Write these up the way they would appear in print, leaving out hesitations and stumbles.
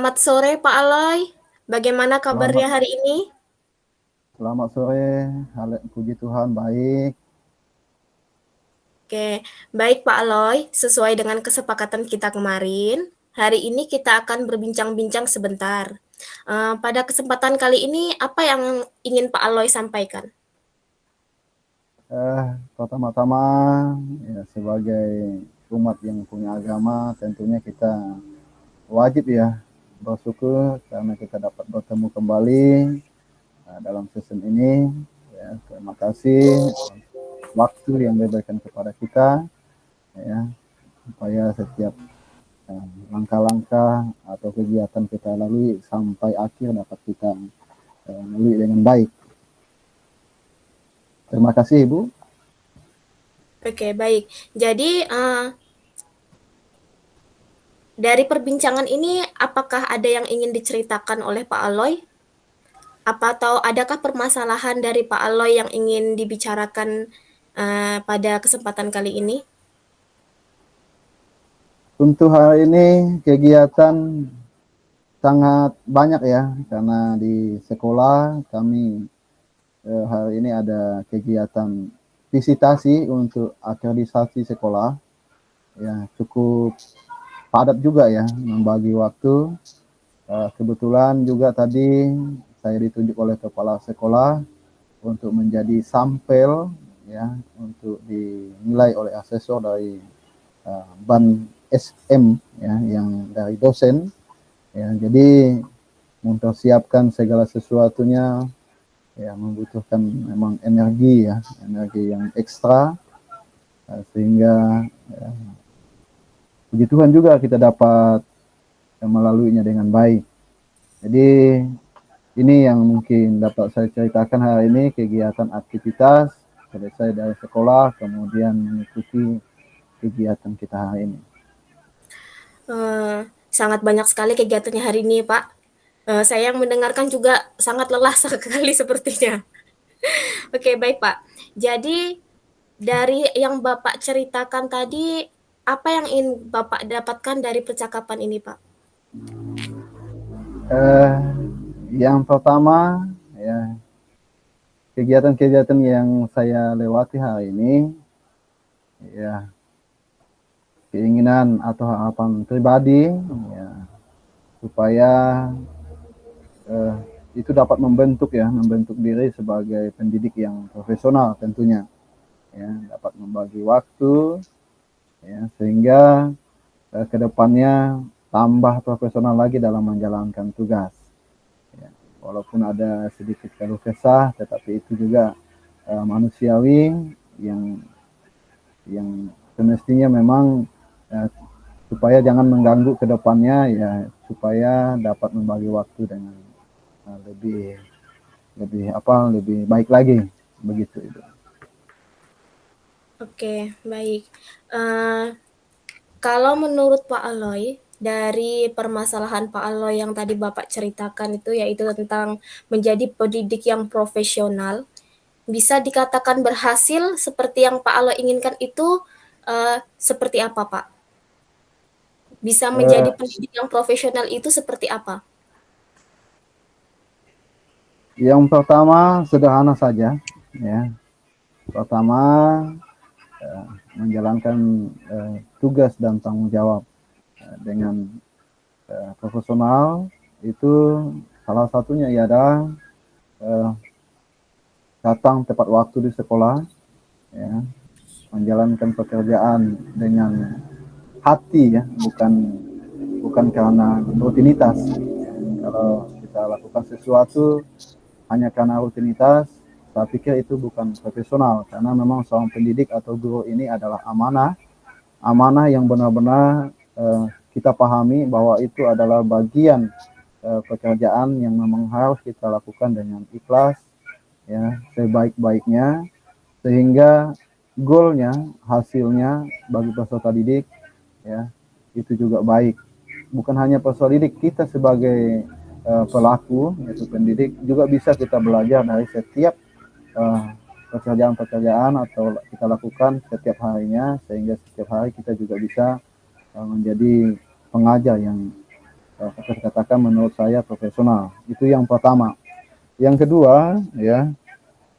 Selamat sore Pak Aloy. Bagaimana kabarnya Selamat, hari ini? selamat sore, puji Tuhan baik. Oke, baik Pak Aloy. Sesuai dengan kesepakatan kita kemarin, hari ini kita akan berbincang-bincang sebentar. Pada kesempatan kali ini, apa yang ingin Pak Aloy sampaikan? Eh, Pertama-tama ya, sebagai umat yang punya agama, tentunya kita wajib ya bersyukur karena kita dapat bertemu kembali dalam season ini. Ya, terima kasih waktu yang diberikan kepada kita, ya, supaya setiap langkah-langkah atau kegiatan kita lalui sampai akhir dapat kita lalui dengan baik. Terima kasih Ibu. Oke, baik. Jadi, dari perbincangan ini, apakah ada yang ingin diceritakan oleh Pak Aloy? Atau adakah permasalahan dari Pak Aloy yang ingin dibicarakan pada kesempatan kali ini? Untuk hari ini kegiatan sangat banyak ya, karena di sekolah kami hari ini ada kegiatan visitasi untuk akreditasi sekolah. Ya, cukup padat juga ya, membagi waktu. Kebetulan juga tadi saya ditunjuk oleh kepala sekolah untuk menjadi sampel ya, untuk dinilai oleh asesor dari ban SM ya, yang dari dosen. Ya, jadi mempersiapkan segala sesuatunya ya membutuhkan memang energi ya, energi yang ekstra, sehingga ya, puji Tuhan juga kita dapat melaluinya dengan baik. Jadi ini yang mungkin dapat saya ceritakan hari ini, kegiatan aktivitas selesai dari sekolah kemudian mengikuti kegiatan kita hari ini. Sangat banyak sekali kegiatannya hari ini, Pak. Saya yang mendengarkan juga sangat lelah sekali sepertinya. Oke, baik, Pak. Jadi dari yang Bapak ceritakan tadi, apa yang ingin Bapak dapatkan dari percakapan ini, Pak? Eh, yang pertama ya, kegiatan-kegiatan yang saya lewati hari ini ya, keinginan atau harapan pribadi ya, supaya eh, itu dapat membentuk diri sebagai pendidik yang profesional tentunya ya, dapat membagi waktu ya, sehingga kedepannya tambah profesional lagi dalam menjalankan tugas ya. Walaupun ada sedikit keluh kesah, tetapi itu juga manusiawi yang semestinya memang eh, supaya jangan mengganggu ke depannya ya, supaya dapat membagi waktu dengan lebih lebih baik lagi begitu itu. Oke, baik. Eee, Kalau menurut Pak Aloy, dari permasalahan Pak Aloy yang tadi Bapak ceritakan itu, yaitu tentang menjadi pendidik yang profesional, bisa dikatakan berhasil seperti yang Pak Aloy inginkan itu, seperti apa, Pak? Bisa menjadi Eh, pendidik yang profesional itu seperti apa? yang pertama sederhana saja ya. Pertama menjalankan tugas dan tanggung jawab dengan profesional, itu salah satunya ialah eh, datang tepat waktu di sekolah ya, menjalankan pekerjaan dengan hati ya, bukan bukan karena rutinitas. Kalau kita lakukan sesuatu hanya karena rutinitas, saya pikir itu bukan profesional, karena memang seorang pendidik atau guru ini adalah amanah, amanah yang benar-benar kita pahami bahwa itu adalah bagian pekerjaan yang memang harus kita lakukan dengan ikhlas ya, sebaik-baiknya, sehingga goalnya, hasilnya bagi peserta didik ya itu juga baik. Bukan hanya peserta didik, kita sebagai pelaku yaitu pendidik juga bisa kita belajar dari setiap uh, pekerjaan-pekerjaan atau kita lakukan setiap harinya, sehingga setiap hari kita juga bisa menjadi pengajar yang bisa dikatakan menurut saya profesional. Itu yang pertama. Yang kedua, ya,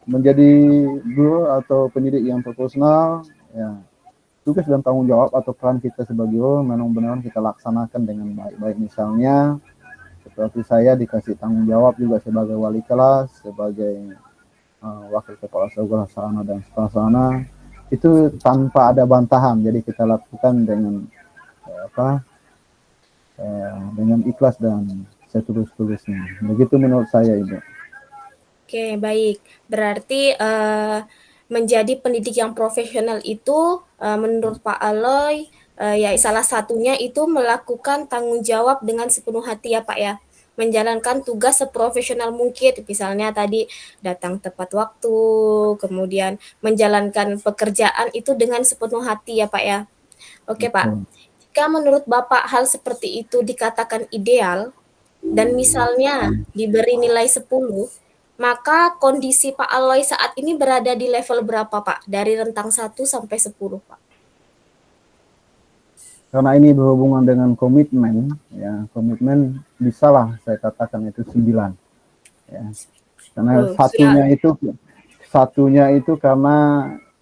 menjadi guru atau pendidik yang profesional, ya, tugas dan tanggung jawab atau peran kita sebagai guru memang benar kita laksanakan dengan baik-baik. Misalnya seperti saya dikasih tanggung jawab juga sebagai wali kelas, sebagai wakil kepala sekolah sarana dan prasarana, itu tanpa ada bantahan. Jadi kita lakukan dengan apa? Dengan ikhlas dan setulus-tulusnya. Begitu menurut saya, Ibu. Oke, baik. Berarti menjadi pendidik yang profesional itu menurut Pak Aloy ya salah satunya itu melakukan tanggung jawab dengan sepenuh hati ya Pak ya. Menjalankan tugas seprofesional mungkin, misalnya tadi datang tepat waktu, kemudian menjalankan pekerjaan itu dengan sepenuh hati ya Pak ya. Oke Pak, Betul. jika menurut Bapak hal seperti itu dikatakan ideal, dan misalnya diberi nilai 10, maka kondisi Pak Aloy saat ini berada di level berapa Pak? Dari rentang 1 sampai 10 Pak? Karena ini berhubungan dengan komitmen, ya, komitmen bisalah saya katakan itu 9. Ya. Karena Sudah. satunya itu karena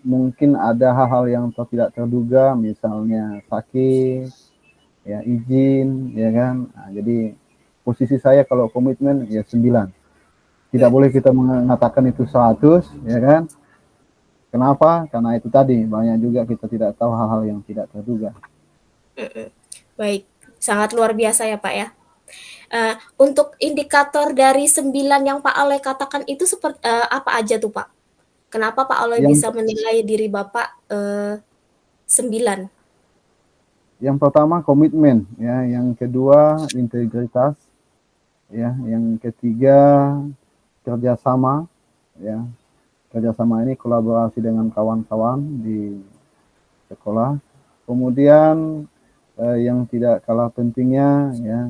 mungkin ada hal-hal yang tidak terduga, misalnya sakit, ya, izin, ya kan. Nah, jadi posisi saya kalau komitmen ya 9. Tidak boleh kita mengatakan itu 100, ya kan. Kenapa? Karena itu tadi banyak juga kita tidak tahu hal-hal yang tidak terduga. Baik, sangat luar biasa ya Pak ya. Untuk indikator dari 9 yang Pak Aloy katakan itu seperti apa aja tuh Pak? Kenapa Pak Aloy Yang bisa menilai diri Bapak 9? yang pertama komitmen, ya, yang kedua integritas, ya, yang ketiga kerjasama, ya, kerjasama ini kolaborasi dengan kawan-kawan di sekolah. Kemudian yang tidak kalah pentingnya, ya,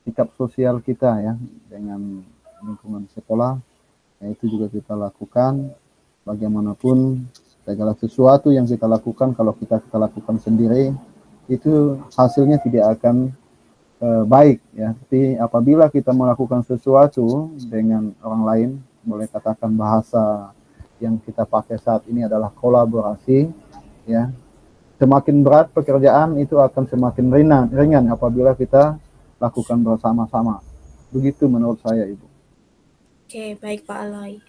sikap sosial kita, ya, dengan lingkungan sekolah, ya, itu juga kita lakukan. Bagaimanapun segala sesuatu yang kita lakukan, kalau kita lakukan sendiri, itu hasilnya tidak akan baik, ya. Tapi apabila kita melakukan sesuatu dengan orang lain, boleh katakan bahasa yang kita pakai saat ini adalah kolaborasi, ya. Semakin berat pekerjaan itu akan semakin ringan apabila kita lakukan bersama-sama. Begitu menurut saya, Ibu. Oke, baik Pak Aloy.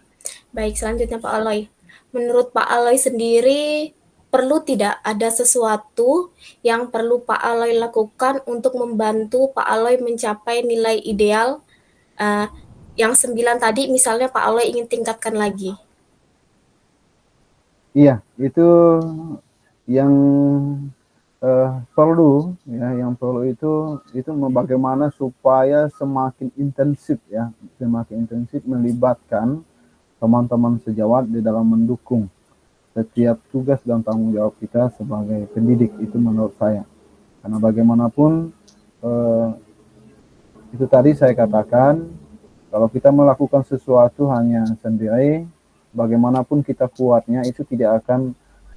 Baik, selanjutnya Pak Aloy. Menurut Pak Aloy sendiri, perlu tidak ada sesuatu yang perlu Pak Aloy lakukan untuk membantu Pak Aloy mencapai nilai ideal yang 9 tadi, misalnya Pak Aloy ingin tingkatkan lagi? Iya, itu yang perlu, ya, yang perlu itu bagaimana supaya semakin intensif, ya, semakin intensif melibatkan teman-teman sejawat di dalam mendukung setiap tugas dan tanggung jawab kita sebagai pendidik. Itu menurut saya, karena bagaimanapun itu tadi saya katakan, kalau kita melakukan sesuatu hanya sendiri, bagaimanapun kita kuatnya itu tidak akan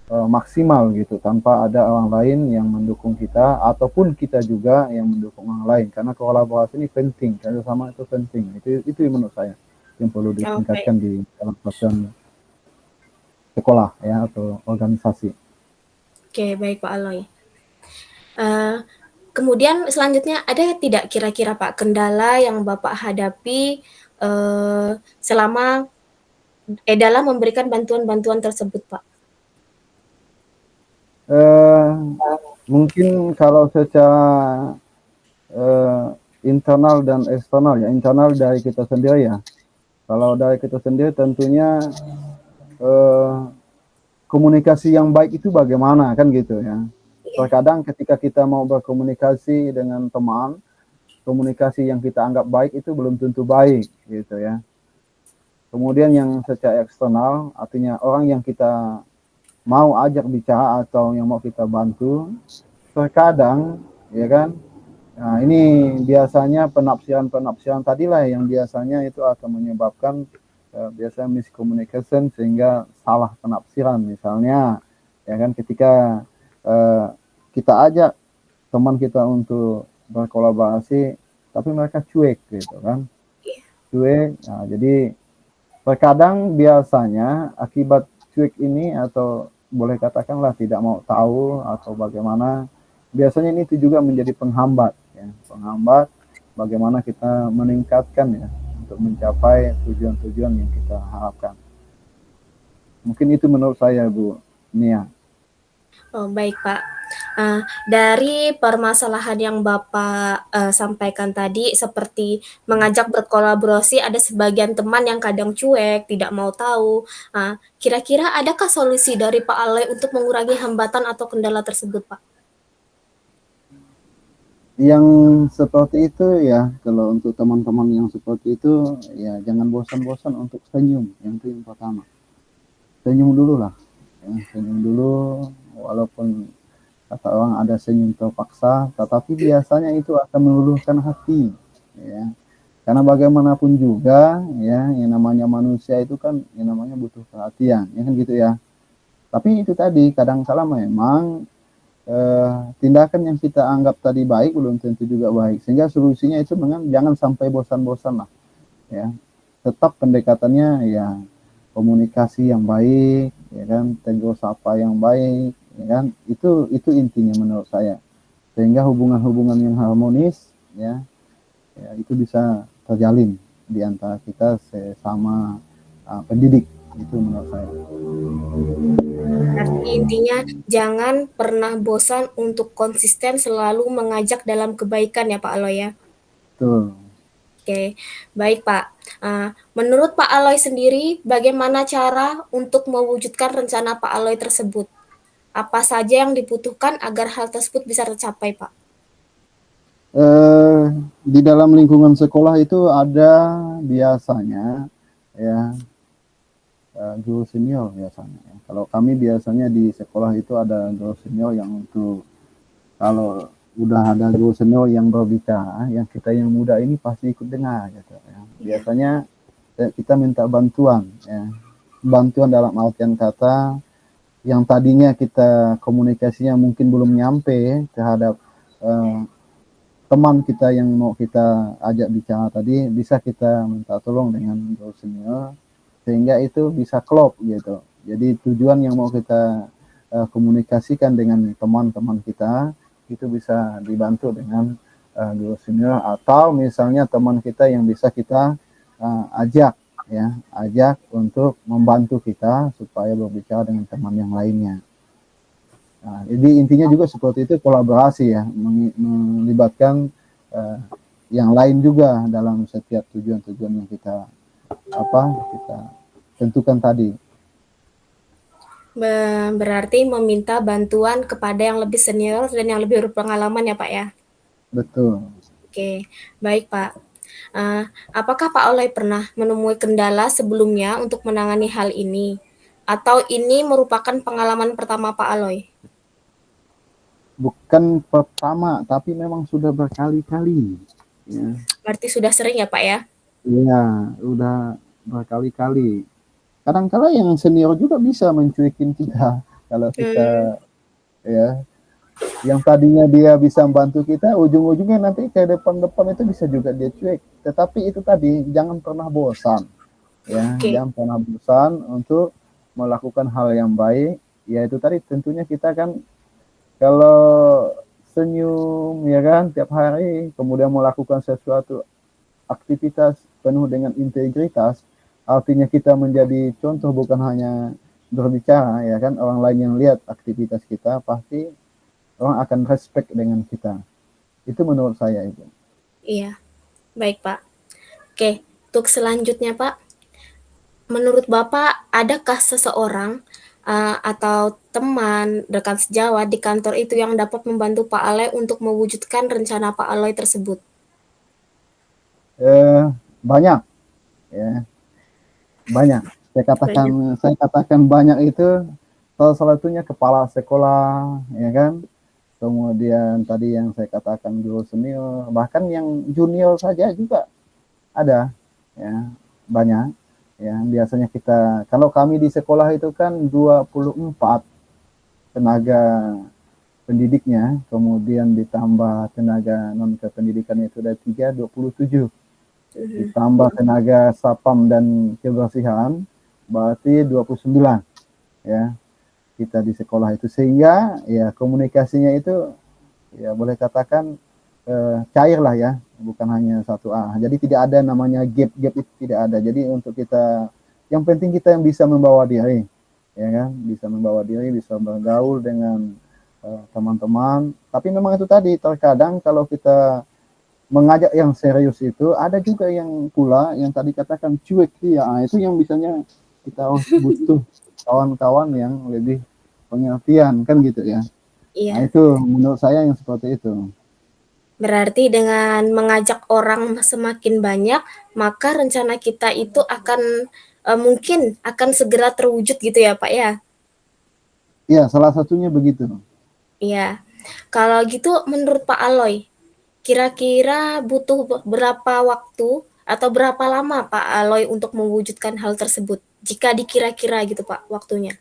maksimal gitu tanpa ada orang lain yang mendukung kita ataupun kita juga yang mendukung orang lain, karena kolaborasi ini penting, kerjasama itu penting. Itu menurut saya yang perlu Oh, baik. ditingkatkan di dalam pelaksanaan sekolah, ya, atau organisasi. Oke, baik Pak Aloy. Kemudian selanjutnya ada tidak kira-kira Pak kendala yang Bapak hadapi selama dalam memberikan bantuan-bantuan tersebut Pak? Eh, Mungkin kalau secara internal dan eksternal, ya, internal dari kita sendiri, ya. Kalau dari kita sendiri tentunya eh, komunikasi yang baik itu bagaimana, kan gitu, ya. Terkadang ketika kita mau berkomunikasi dengan teman, komunikasi yang kita anggap baik itu belum tentu baik, gitu, ya. Kemudian yang secara eksternal, artinya orang yang kita mau ajak bicara atau yang mau kita bantu, terkadang, ya kan, nah ini biasanya penafsiran tadilah yang biasanya itu akan menyebabkan biasanya miscommunication, sehingga salah penafsiran. Misalnya, ya kan, ketika kita ajak teman kita untuk berkolaborasi, tapi mereka cuek gitu kan, cuek. Nah, jadi terkadang biasanya akibat cuek ini atau boleh katakanlah tidak mau tahu atau bagaimana, biasanya ini itu juga menjadi penghambat ya, penghambat bagaimana kita meningkatkan ya untuk mencapai tujuan-tujuan yang kita harapkan. Mungkin itu menurut saya Bu Nia. Oh, baik Pak. Dari permasalahan yang Bapak sampaikan tadi, seperti mengajak berkolaborasi, ada sebagian teman yang kadang cuek, tidak mau tahu. Kira-kira adakah solusi dari Pak Aloy untuk mengurangi hambatan atau kendala tersebut, Pak? Yang seperti itu ya, kalau untuk teman-teman yang seperti itu ya jangan bosan-bosan untuk senyum, yang itu yang pertama. Senyum dulu lah, ya, senyum dulu, walaupun kata orang ada senyum terpaksa, tetapi biasanya itu akan meluluhkan hati, ya. Karena bagaimanapun juga, ya, yang namanya manusia itu kan, yang namanya butuh perhatian, ya kan gitu ya. Tapi itu tadi, kadang kala memang tindakan yang kita anggap tadi baik belum tentu juga baik. Sehingga solusinya itu dengan jangan sampai bosan-bosan lah, ya. Tetap pendekatannya ya komunikasi yang baik, ya kan, tegur sapa yang baik, ya kan, itu intinya menurut saya, sehingga hubungan-hubungan yang harmonis ya, ya itu bisa terjalin di antara kita sesama pendidik, itu menurut saya. Berarti intinya jangan pernah bosan untuk konsisten selalu mengajak dalam kebaikan ya Pak Aloy ya. Tuh. Oke, baik Pak. Menurut Pak Aloy sendiri, bagaimana cara untuk mewujudkan rencana Pak Aloy tersebut? Apa saja yang dibutuhkan agar hal tersebut bisa tercapai, Pak? eh, di dalam lingkungan sekolah itu ada biasanya ya guru senior biasanya. Ya. Kalau kami biasanya di sekolah itu ada guru senior yang untuk kalau udah ada guru senior yang berbicara, yang kita yang muda ini pasti ikut dengar gitu ya. Iya. Biasanya kita minta bantuan ya. Bantuan dalam artian kata yang tadinya kita komunikasinya mungkin belum nyampe terhadap eh, teman kita yang mau kita ajak bicara tadi, bisa kita minta tolong dengan guru senior sehingga itu bisa klop gitu. Jadi tujuan yang mau kita komunikasikan dengan teman-teman kita itu bisa dibantu dengan guru senior, atau misalnya teman kita yang bisa kita ajak ya, ajak untuk membantu kita supaya berbicara dengan teman yang lainnya. Nah, jadi intinya juga seperti itu, kolaborasi ya, melibatkan uh, yang lain juga dalam setiap tujuan-tujuan yang kita kita tentukan tadi. Berarti meminta bantuan kepada yang lebih senior dan yang lebih berpengalaman ya, Pak ya? Betul. Oke, baik Pak. Apakah Pak Oleh pernah menemui kendala sebelumnya untuk menangani hal ini? Atau ini merupakan pengalaman pertama Pak Aloy? Bukan pertama, tapi memang sudah berkali-kali. Ya, Berarti sudah sering ya Pak ya? ya udah berkali-kali. Kadang-kala yang senior juga bisa mencuekin kita kalau Hmm, kita ya, yang tadinya dia bisa membantu kita, ujung-ujungnya nanti ke depan-depan itu bisa juga dia cuek. Tetapi itu tadi, jangan pernah bosan. Ya, oke, jangan pernah bosan untuk melakukan hal yang baik. Ya itu tadi, tentunya kita kan kalau senyum ya kan tiap hari, kemudian melakukan sesuatu aktivitas penuh dengan integritas, artinya kita menjadi contoh bukan hanya berbicara ya kan, orang lain yang lihat aktivitas kita pasti orang akan respect dengan kita. Itu menurut saya itu. iya, baik Pak. Oke, untuk selanjutnya Pak, menurut Bapak, adakah seseorang atau teman, rekan sejawat di kantor itu yang dapat membantu Pak Aloy untuk mewujudkan rencana Pak Aloy tersebut? Eh, banyak ya, banyak. Banyak. Saya katakan banyak itu salah satunya kepala sekolah ya kan. Kemudian tadi yang saya katakan guru senior, bahkan yang junior saja juga ada ya, banyak ya. Biasanya kita, kalau kami di sekolah itu kan 24 tenaga pendidiknya, kemudian ditambah tenaga non kependidikan itu ada 3, 27. Ditambah tenaga sapam dan kebersihan, berarti 29 ya kita di sekolah itu, sehingga ya komunikasinya itu ya boleh katakan cair lah ya, bukan hanya satu A. Jadi tidak ada namanya gap itu tidak ada. Jadi untuk kita, yang penting kita yang bisa membawa diri, ya kan, bisa membawa diri, bisa bergaul dengan teman-teman. Tapi memang itu tadi, terkadang kalau kita mengajak yang serius itu, ada juga yang pula yang tadi katakan cuek ya, itu yang misalnya kita butuh kawan-kawan yang lebih pengertian kan gitu ya. Nah Iya. itu menurut saya yang seperti itu. Berarti dengan mengajak orang semakin banyak, maka rencana kita itu akan mungkin akan segera terwujud gitu ya Pak ya? Iya, salah satunya begitu. Iya. Kalau gitu menurut Pak Aloy, kira-kira butuh berapa waktu atau berapa lama Pak Aloy untuk mewujudkan hal tersebut? Jika dikira-kira gitu Pak waktunya.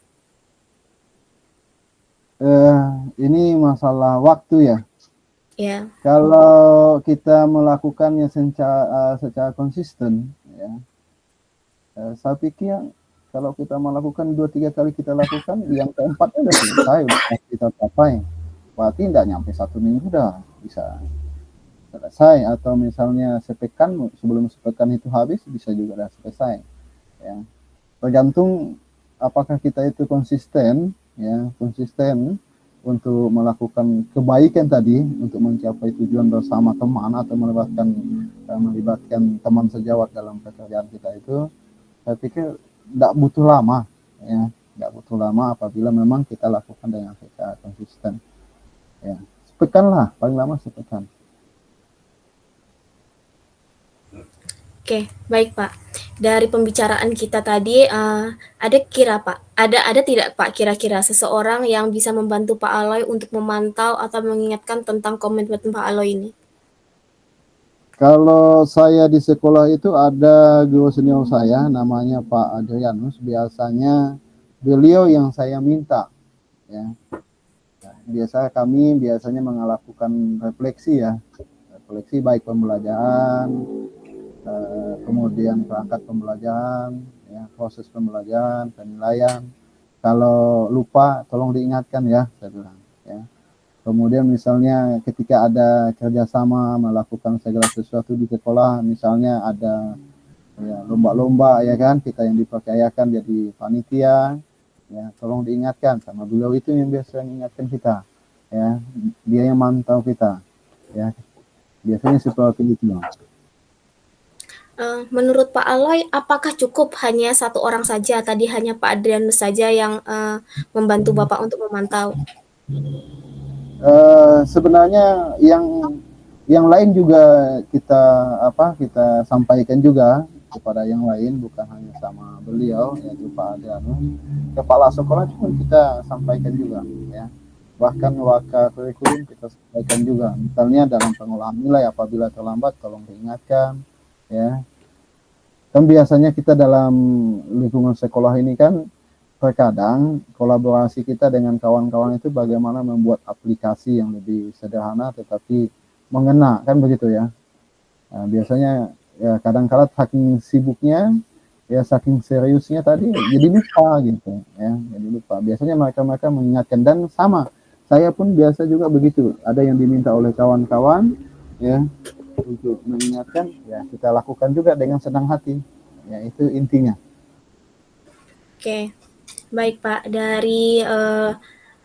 Ini masalah waktu ya. Ya. Kalau kita melakukannya secara konsisten, ya, saya pikir kalau kita melakukan 2-3 kali kita lakukan, yang keempatnya udah selesai, udah kita capai. Berarti tidak nyampe 1 minggu udah bisa selesai, atau misalnya sepekan, sebelum sepekan itu habis bisa juga udah selesai. Ya. Tergantung apakah kita itu konsisten, ya, konsisten untuk melakukan kebaikan tadi untuk mencapai tujuan bersama teman, atau melibatkan teman sejawat dalam pekerjaan kita itu. Saya pikir tidak butuh lama, ya, tidak butuh lama apabila memang kita lakukan dengan secara konsisten. Ya, sepekan lah, paling lama sepekan. Oke, baik Pak. Dari pembicaraan kita tadi, ada tidak Pak kira-kira seseorang yang bisa membantu Pak Aloy untuk memantau atau mengingatkan tentang komitmen Pak Aloy ini? Kalau saya di sekolah itu ada guru senior saya, namanya Pak Adrianus. Biasanya beliau yang saya minta, ya. Kami biasanya melakukan refleksi ya, refleksi baik pembelajaran, kemudian perangkat pembelajaran, ya, proses pembelajaran, penilaian. Kalau lupa, tolong diingatkan ya, saya bilang. Ya. Kemudian misalnya ketika ada kerjasama melakukan segala sesuatu di sekolah, misalnya ada ya, lomba-lomba ya kan, kita yang dipercayakan jadi panitia, ya tolong diingatkan sama beliau, itu yang biasa mengingatkan kita, ya dia yang mantau kita, ya biasanya seperti itu. Menurut Pak Aloy, apakah cukup hanya satu orang saja? Tadi hanya Pak Adrianus saja yang membantu Bapak untuk memantau. Sebenarnya yang lain juga kita sampaikan juga kepada yang lain, bukan hanya sama beliau yaitu Pak Adrianus. Kepala sekolah pun kita sampaikan juga, ya. Bahkan waka kurikulum kita sampaikan juga. Misalnya dalam pengolahan nilai apabila terlambat tolong diingatkan, ya. Kan biasanya kita dalam lingkungan sekolah ini kan terkadang kolaborasi kita dengan kawan-kawan itu bagaimana membuat aplikasi yang lebih sederhana tetapi mengena, kan begitu ya. Nah, biasanya ya kadang-kala saking sibuknya, ya saking seriusnya tadi jadi lupa gitu ya, jadi lupa. Biasanya mereka mengingatkan, dan sama saya pun biasa juga begitu, ada yang diminta oleh kawan-kawan ya untuk mengingatkan, ya kita lakukan juga dengan senang hati, ya itu intinya. Oke, baik Pak. Dari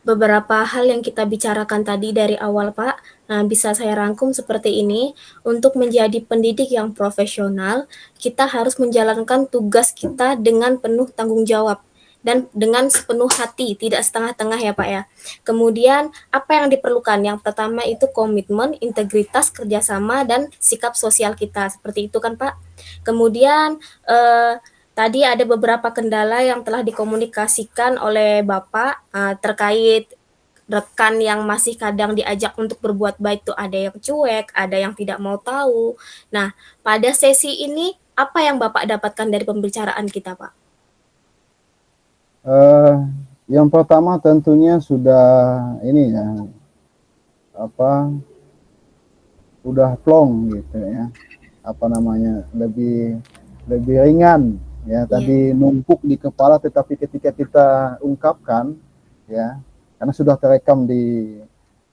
beberapa hal yang kita bicarakan tadi dari awal Pak, bisa saya rangkum seperti ini. Untuk menjadi pendidik yang profesional, kita harus menjalankan tugas kita dengan penuh tanggung jawab dan dengan sepenuh hati, tidak setengah-tengah ya Pak ya. Kemudian apa yang diperlukan? Yang pertama itu komitmen, integritas, kerjasama, dan sikap sosial kita. Seperti itu kan Pak. Kemudian tadi ada beberapa kendala yang telah dikomunikasikan oleh Bapak terkait rekan yang masih kadang diajak untuk berbuat baik tuh ada yang cuek, ada yang tidak mau tahu. Nah, pada sesi ini apa yang Bapak dapatkan dari pembicaraan kita, Pak? Yang pertama tentunya sudah ini ya, udah plong gitu ya, apa namanya, lebih ringan ya, Iya, tadi numpuk di kepala, tetapi ketika kita ungkapkan ya, karena sudah terekam di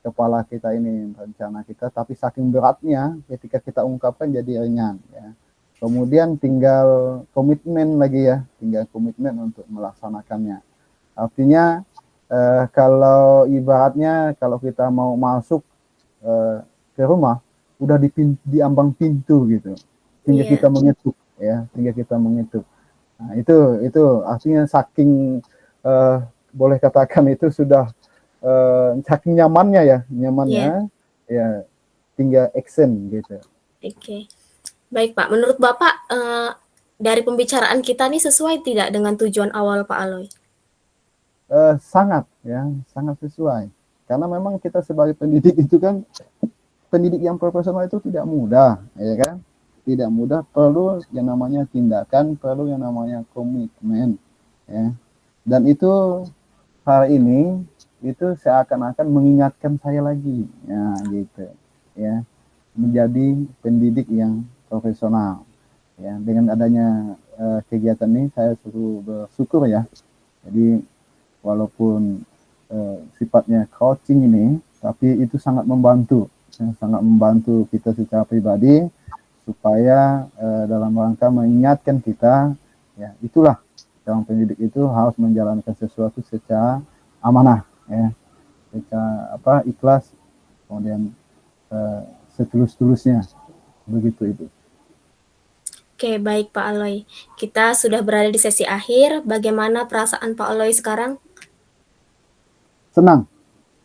kepala kita ini rencana kita, tapi saking beratnya ketika kita ungkapkan jadi ringan ya. Kemudian tinggal komitmen lagi ya, tinggal komitmen untuk melaksanakannya. Artinya kalau ibaratnya kalau kita mau masuk ke rumah, udah di ambang pintu gitu, tinggal kita iya, mengetuk ya, tinggal kita mengetuk. Nah, itu artinya saking eh, boleh katakan itu sudah saking nyamannya ya, iya. nyamannya ya, tinggal action gitu. Oke. Baik, Pak. Menurut Bapak, dari pembicaraan kita nih sesuai tidak dengan tujuan awal Pak Aloy? Sangat ya, sangat sesuai. Karena memang kita sebagai pendidik itu kan, pendidik yang profesional itu tidak mudah, ya kan? Tidak mudah, perlu yang namanya tindakan, perlu yang namanya komitmen, ya. Dan itu hari ini itu seakan-akan mengingatkan saya lagi, ya gitu, ya, menjadi pendidik yang profesional. Ya, dengan adanya kegiatan ini saya suruh bersyukur ya. Jadi walaupun sifatnya coaching ini, tapi itu sangat membantu, ya, sangat membantu kita secara pribadi supaya dalam rangka mengingatkan kita, ya itulah seorang pendidik itu harus menjalankan sesuatu secara amanah, ya, secara ikhlas, kemudian setulus-tulusnya, begitu itu. Oke, baik Pak Aloy. Kita sudah berada di sesi akhir. Bagaimana perasaan Pak Aloy sekarang? Senang,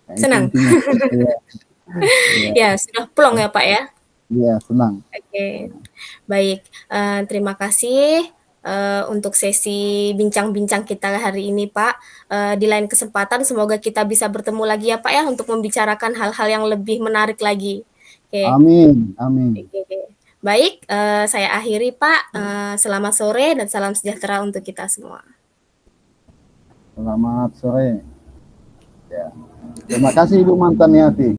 ya, itu Senang? intinya. Ya, ya, Ya, sudah plong ya Pak ya? ya, senang. Oke, baik. Terima kasih untuk sesi bincang-bincang kita hari ini, Pak. Di lain kesempatan, semoga kita bisa bertemu lagi ya, Pak ya, untuk membicarakan hal-hal yang lebih menarik lagi. Oke, Amin, amin. oke, oke. Baik, saya akhiri, Pak. Selamat sore dan salam sejahtera untuk kita semua. Selamat sore. Ya. Terima kasih Ibu Mantan Yati.